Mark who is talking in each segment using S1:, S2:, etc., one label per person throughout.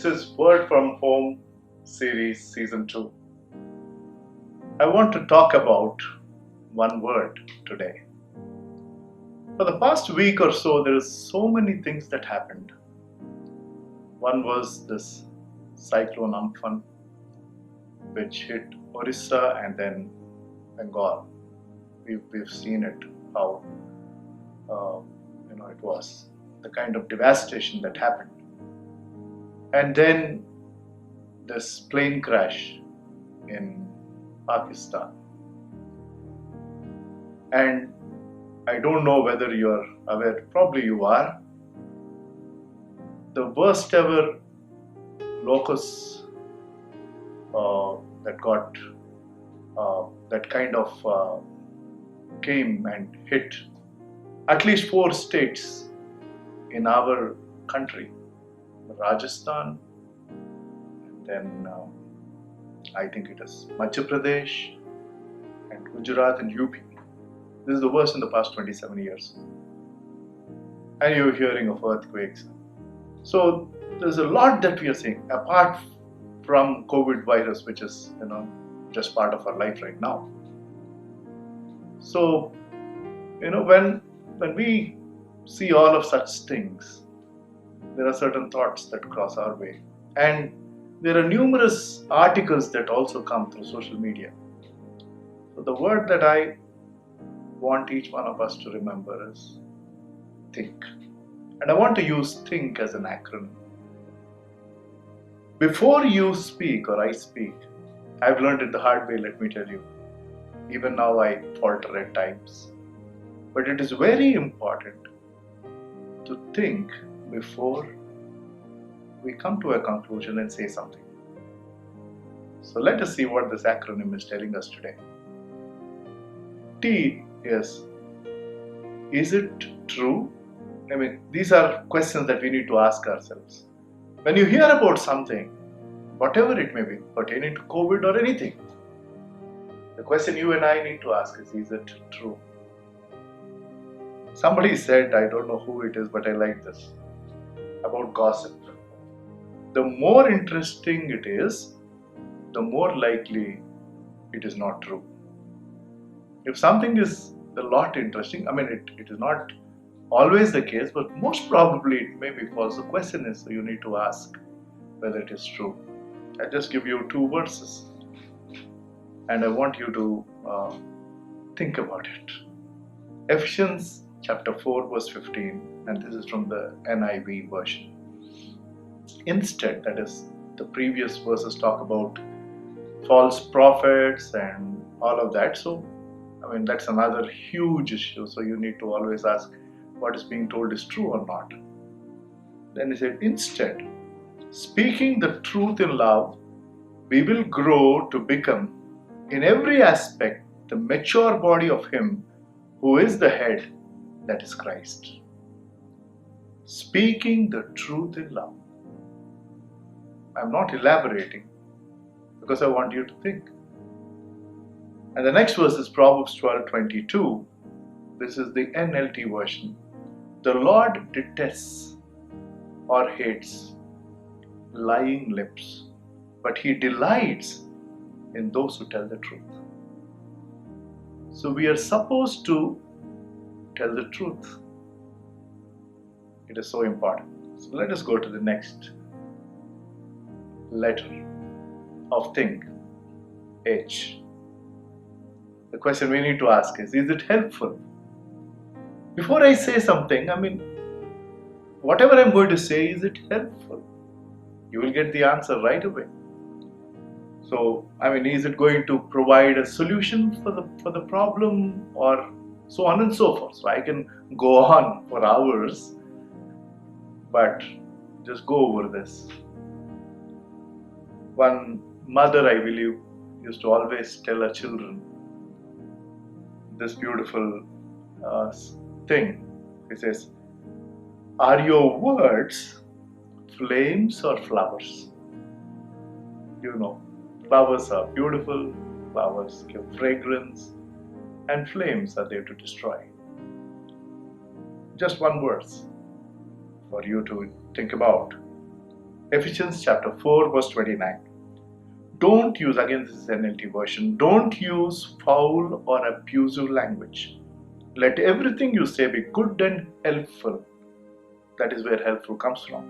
S1: This is Word from Home series season 2. I want to talk about one word today. For the past week or so, there is so many things that happened. One was this cyclone Amphan, which hit Orissa and then Bengal. We've seen it, how it was the kind of devastation that happened. And then this plane crash in Pakistan. And I don't know whether you're aware, probably you are, the worst ever locust that came and hit at least 4 states in our country. Rajasthan, and then I think it is Madhya Pradesh and Gujarat and UP. This is the worst in the past 27 years. And you're hearing of earthquakes. So there's a lot that we are seeing apart from COVID virus, which is just part of our life right now. So when we see all of such things, there are certain thoughts that cross our way. And there are numerous articles that also come through social media. So the word that I want each one of us to remember is think. And I want to use think as an acronym. Before you speak or I speak, I've learned it the hard way, let me tell you. Even now I falter at times. But it is very important to think before we come to a conclusion and say something. So let us see what this acronym is telling us today. T is it true? These are questions that we need to ask ourselves. When you hear about something, whatever it may be, pertaining to COVID or anything, the question you and I need to ask is it true? Somebody said, I don't know who it is, but I like this, about gossip. The more interesting it is, the more likely it is not true. If something is a lot interesting, it is not always the case, but most probably it may be false. The question is, so you need to ask whether it is true. I'll just give you 2 verses, and I want you to think about it. Ephesians chapter 4 verse 15, and this is from the NIV version. Instead, that is, the previous verses talk about false prophets and all of that. So, that's another huge issue. So you need to always ask what is being told is true or not. Then he said, instead, speaking the truth in love, we will grow to become, in every aspect, the mature body of Him who is the head, that is Christ. Speaking the truth in love. I'm not elaborating because I want you to think. And the next verse is Proverbs 12:22. This is the NLT version. The Lord detests or hates lying lips, but He delights in those who tell the truth. So we are supposed to tell the truth. It is so important. So let us go to the next letter of think, H. The question we need to ask is it helpful? Before I say something, whatever I'm going to say, is it helpful? You will get the answer right away. So, is it going to provide a solution for the problem, or so on and so forth? So I can go on for hours, but just go over this. One mother, I believe, used to always tell her children this beautiful thing. He says, are your words flames or flowers? Flowers are beautiful, flowers give fragrance, and flames are there to destroy. Just one verse for you to think about. Ephesians chapter 4 verse 29. Don't use, again this is NLT version, don't use foul or abusive language. Let everything you say be good and helpful. That is where helpful comes from.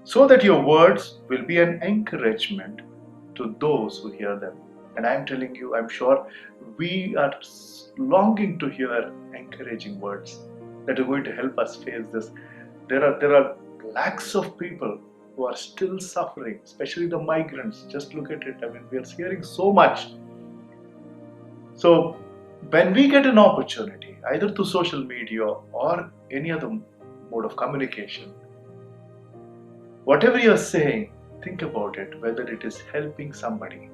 S1: So that your words will be an encouragement to those who hear them. And I'm telling you, I'm sure we are longing to hear encouraging words that are going to help us face this. There are lakhs of people who are still suffering, especially the migrants. Just look at it. I mean, we are hearing so much. So when we get an opportunity, either through social media or any other mode of communication, whatever you're saying, think about it, whether it is helping somebody.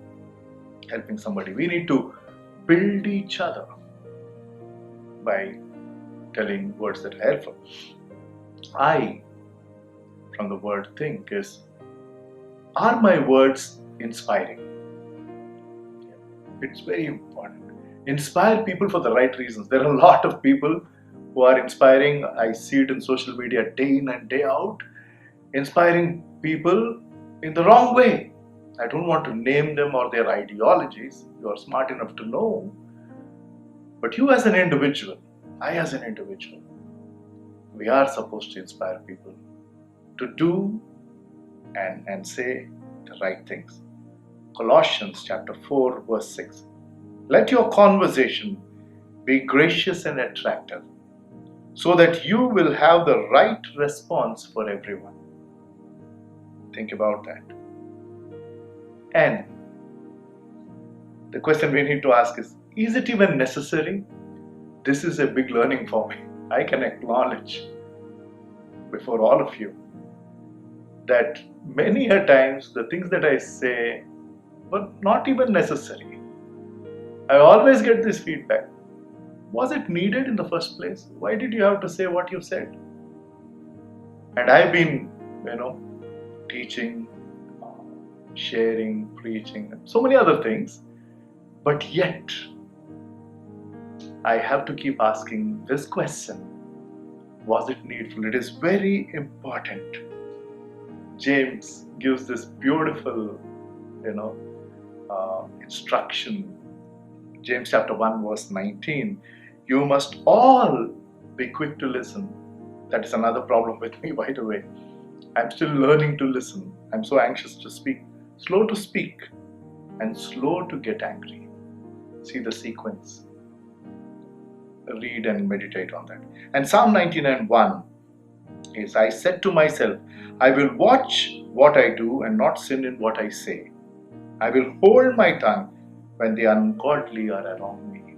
S1: We need to build each other by telling words that are helpful. I, from the word think, is, are my words inspiring? It's very important. Inspire people for the right reasons. There are a lot of people who are inspiring. I see it in social media day in and day out. Inspiring people in the wrong way. I don't want to name them or their ideologies. You are smart enough to know. But you as an individual, I as an individual, we are supposed to inspire people to do and say the right things. Colossians chapter 4 verse 6. Let your conversation be gracious and attractive, so that you will have the right response for everyone. Think about that. And the question we need to ask is it even necessary? This is a big learning for me. I can acknowledge before all of you that many a times the things that I say were not even necessary. I always get this feedback. Was it needed in the first place? Why did you have to say what you said? And I've been, teaching, sharing, preaching, and so many other things. But yet, I have to keep asking this question. Was it needful? It is very important. James gives this beautiful, instruction. James chapter 1 verse 19. You must all be quick to listen. That is another problem with me, by the way. I'm still learning to listen. I'm so anxious to speak. Slow to speak and slow to get angry. See the sequence. Read and meditate on that. And Psalm 99:1 is, I said to myself, I will watch what I do and not sin in what I say. I will hold my tongue when the ungodly are around me.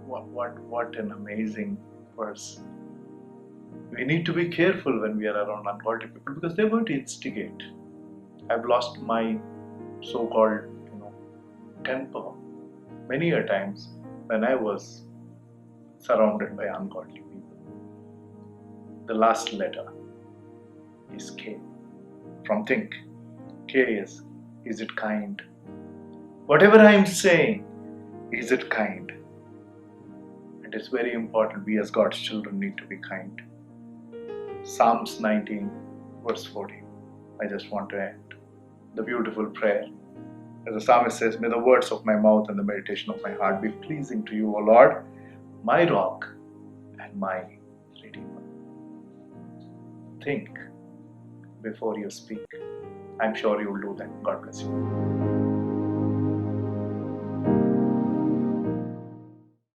S1: What an amazing verse. We need to be careful when we are around ungodly people because they're going to instigate. I've lost my so-called, temper many a times when I was surrounded by ungodly people. The last letter is K from think. K is it kind? Whatever I am saying, is it kind? And it's very important. We as God's children need to be kind. Psalms 19 verse 40. I just want to end the beautiful prayer. As the psalmist says, may the words of my mouth and the meditation of my heart be pleasing to you, O Lord, my rock and my redeemer. Think before you speak. I'm sure you will do that. God bless you.